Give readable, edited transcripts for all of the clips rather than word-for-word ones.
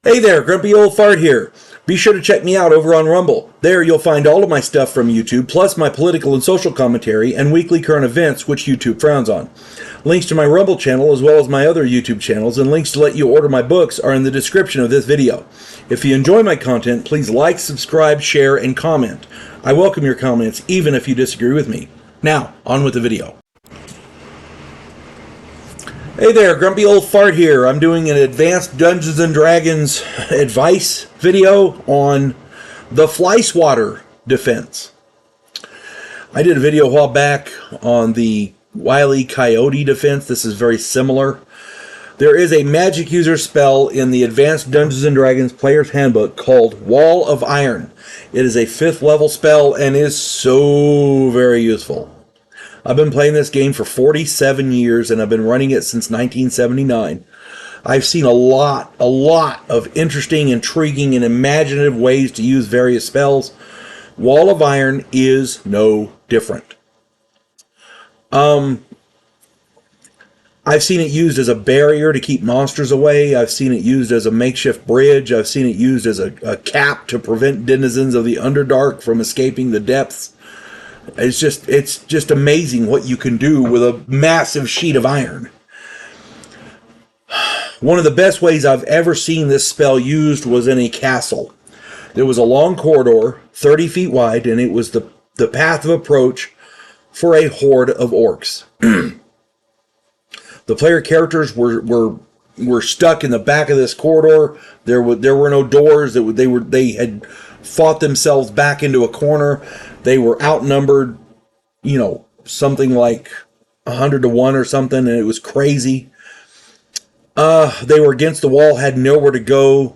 Hey there, Grumpy Old Fart here. Be sure to check me out over on Rumble. There you'll find all of my stuff from YouTube, plus my political and social commentary and weekly current events, which YouTube frowns on. Links to my Rumble channel as well as my other YouTube channels and links to let you order my books are in the description of this video. If you enjoy my content, please like, subscribe, share, and comment. I welcome your comments even if you disagree with me. Now, on with the video. Hey there, Grumpy Old Fart here. I'm doing an advanced Dungeons & Dragons advice video on the Flyswatter Defense. I did a video a while back on the Wile Coyote Defense. This is very similar. There is a magic user spell in the Advanced Dungeons & Dragons Player's Handbook called Wall of Iron. It is a 5th level spell and is so very useful. I've been playing this game for 47 years, and I've been running it since 1979. I've seen a lot of interesting, intriguing, and imaginative ways to use various spells. Wall of Iron is no different. I've seen it used as a barrier to keep monsters away. I've seen it used as a makeshift bridge. I've seen it used as a cap to prevent denizens of the Underdark from escaping the depths. It's just amazing what you can do with a massive sheet of iron. One of the best ways I've ever seen this spell used was in a castle. There was a long corridor, 30 feet wide, and it was the path of approach for a horde of orcs. The player characters were stuck in the back of this corridor. There were no doors. They had fought themselves back into a corner. They were outnumbered, something like 100 to 1 or something, and it was crazy. They were against the wall, had nowhere to go.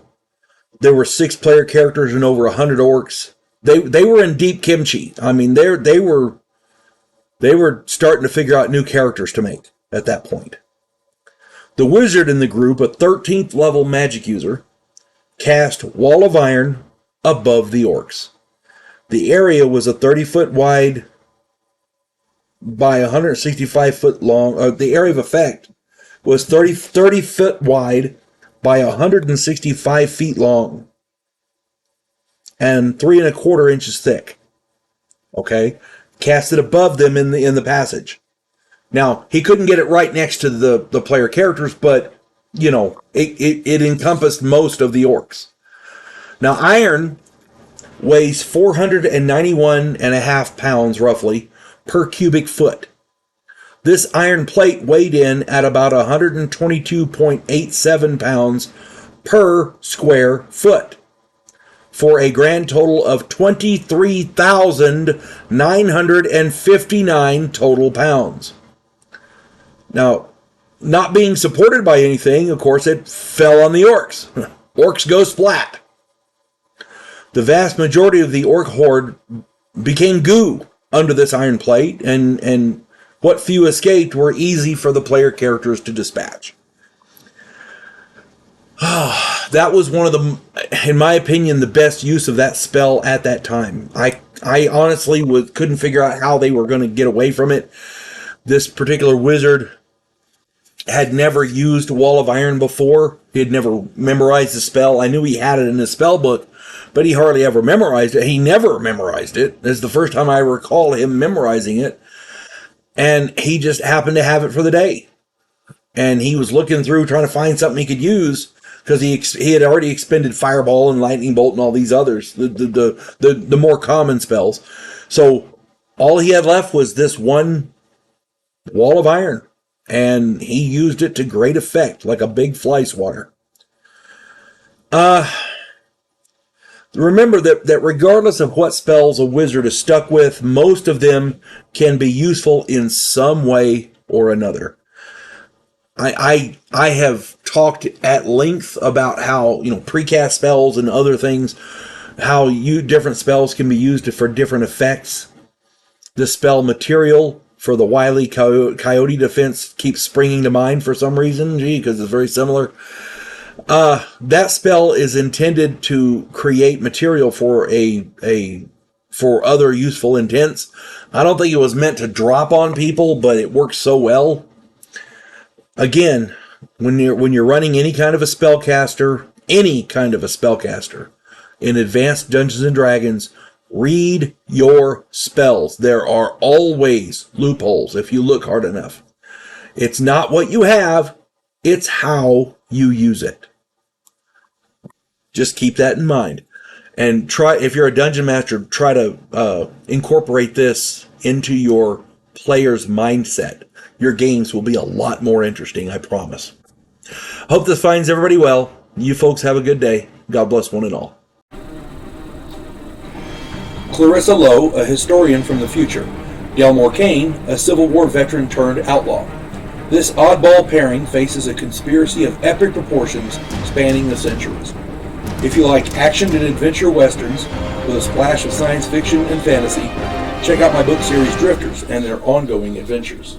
There were 6 player characters and over 100 orcs. They were in deep kimchi. I mean, they were starting to figure out new characters to make at that point. The wizard in the group, a 13th level magic user, cast Wall of Iron above the orcs. The area was a 30-foot wide by 165-foot long. The area of effect was 30 foot wide by 165 feet long and 3 1/4 inches thick. Okay, cast it above them in the passage. Now he couldn't get it right next to the player characters, but it encompassed most of the orcs. Now iron weighs 491.5 pounds roughly per cubic foot. This iron plate weighed in at about 122.87 pounds per square foot for a grand total of 23,959 total pounds. Now, not being supported by anything, of course, it fell on the orcs. Orcs go splat. The vast majority of the orc horde became goo under this iron plate, and what few escaped were easy for the player characters to dispatch. That was one of the, in my opinion, the best use of that spell at that time. I honestly couldn't figure out how they were going to get away from it. This particular wizard had never used Wall of Iron before. He had never memorized the spell. I knew he had it in his spell book, but he hardly ever memorized it. He never memorized it. This is the first time I recall him memorizing it. And he just happened to have it for the day. And he was looking through trying to find something he could use because he had already expended Fireball and Lightning Bolt and all these others, the more common spells. So all he had left was this one Wall of Iron. And he used it to great effect, like a big fly swatter. Remember that regardless of what spells a wizard is stuck with, most of them can be useful in some way or another. I have talked at length about how, precast spells and other things, how different spells can be used for different effects. The spell material for the Wile Coyote Defense keeps springing to mind for some reason, because it's very similar. That spell is intended to create material for for other useful intents. I don't think it was meant to drop on people, but it works so well. Again, when you're running any kind of a spellcaster any kind of a spellcaster in Advanced Dungeons and Dragons, read your spells. There are always loopholes if you look hard enough. It's not what you have, it's how you use it. Just keep that in mind. And try, if you're a dungeon master, try to incorporate this into your player's mindset. Your games will be a lot more interesting, I promise. Hope this finds everybody well. You folks have a good day. God bless one and all. Clarissa Lowe, a historian from the future. Delmore Kane, a Civil War veteran turned outlaw. This oddball pairing faces a conspiracy of epic proportions spanning the centuries. If you like action and adventure westerns with a splash of science fiction and fantasy, check out my book series Drifters and their ongoing adventures.